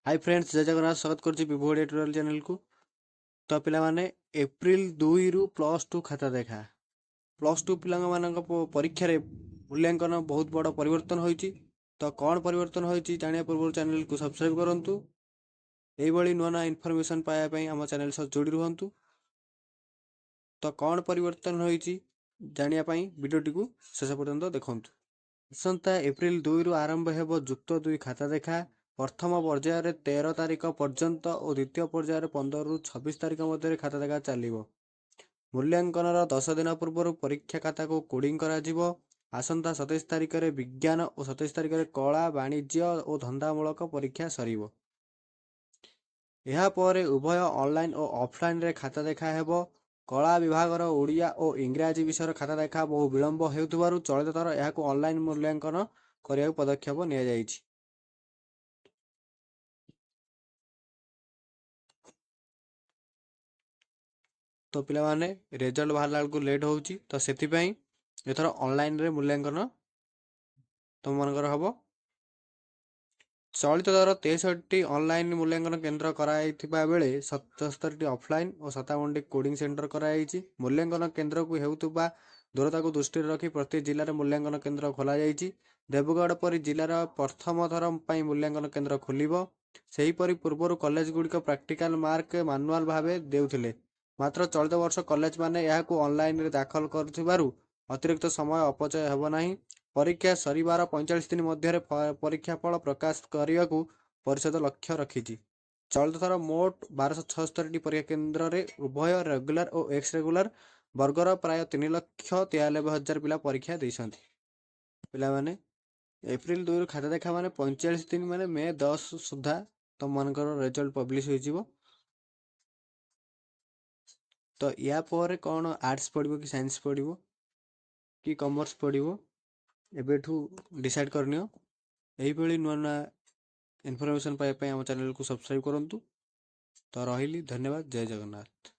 Hi friends, जय जगन्नाथ। स्वागत करुच्ची विभो ओडिया ट्यूटोरियल चैनल को। तो पिला माने एप्रिल 2 रु +2 खाता देखा +2 पिला परीक्षा रे मूल्यांकन बहुत बड़ परिवर्तन होईची। तो कौन परिवर्तन होईची जानिया पूर्व चैनल को सब्सक्राइब करंतु। एई भली नुआ नुआ इन्फॉर्मेशन पाया पई हम चैनल सह जोड़ी रहंतु। तो कौन परिवर्तन होईची जानिया पई वीडियोटी को शेष पर्यंत देखंतु। आसंता एप्रिल 2 रु आरंभ हेबो जुक्त 2 खाता देखा। प्रथम पर्यायर 13 तारिख पर्यंत और द्वितीय पर्यायर 15 रु 26 तारिख मध्य खाता देखा चलो। मूल्यांकन 10 दिन पूर्व परीक्षा खाता को कोडिंग करा। आसंता 27 तारिख में विज्ञान और 27 तारिख में कला वाणिज्य और धंदामूलक परीक्षा सरिबो। यापर उभय ऑनलाइन और ऑफलाइन रे खाता देखा हेबो। कला विभाग ओडिया और इंग्राजी विषय खाता देखा बहु विलंब हेउथबारु चलित थर यहाको ऑनलाइन मूल्यांकन करिया पदक्षेप निया जायछि। तो पिला माने रिजल्ट बाहरला को लेट होउची, तो सेति पई एथर ऑनलाइन रे मूल्यांकन तुम मनकर हबो। चलित दर 63 ऑनलाइन मूल्यांकन केन्द्र कराइथिबा बेले 77 ऑफलाइन और 57 कोडिंग सेंटर कराइछि। मूल्यांकन केन्द्र को हेउथबा दूरता को दृष्टि रखी प्रति जिले में मूल्यांकन केन्द्र खोला जाइछि। देवगढ़ परि जिलार प्रथम थर पई मूल्यांकन केन्द्र खोलिबो। सेहीपरि पूर्वर कॉलेज गुड़िक प्रैक्टिकल मार्क मैनुअल भावे देउथिले, मात्र चलित वर्ष कॉलेज माने यहाको ऑनलाइन रे दाखल करथिबारु अतिरिक्त समय अपचय हेबो नाही। परीक्षा सरिबार 45 दिन मध्य परीक्षा फल प्रकाश करने को परिषद लक्ष्य रखी। चलित थर मोट 1276 परीक्षा केन्द्र रे उभय रेगुलर और एक्स रेगुलर वर्गर प्राय 3,93,000 पिला परीक्षा देइछन्ति। पिला माने एप्रिल 2 खाता देखा माने 45 दिन माने मे 10 सुधा तुम मानकर रिजल्ट पब्लिश हो जिवो। तो या पर कौन आर्ट्स पढ़िबो कि साइंस पढ़िबो कि कॉमर्स पढ़िबो एबेठू डिसाइड करनियो। यही भली नुआ नुआ इनफॉरमेशन पाए आम चैनल को सब्सक्राइब करंतु। तो रहिली, धन्यवाद। जय जगन्नाथ।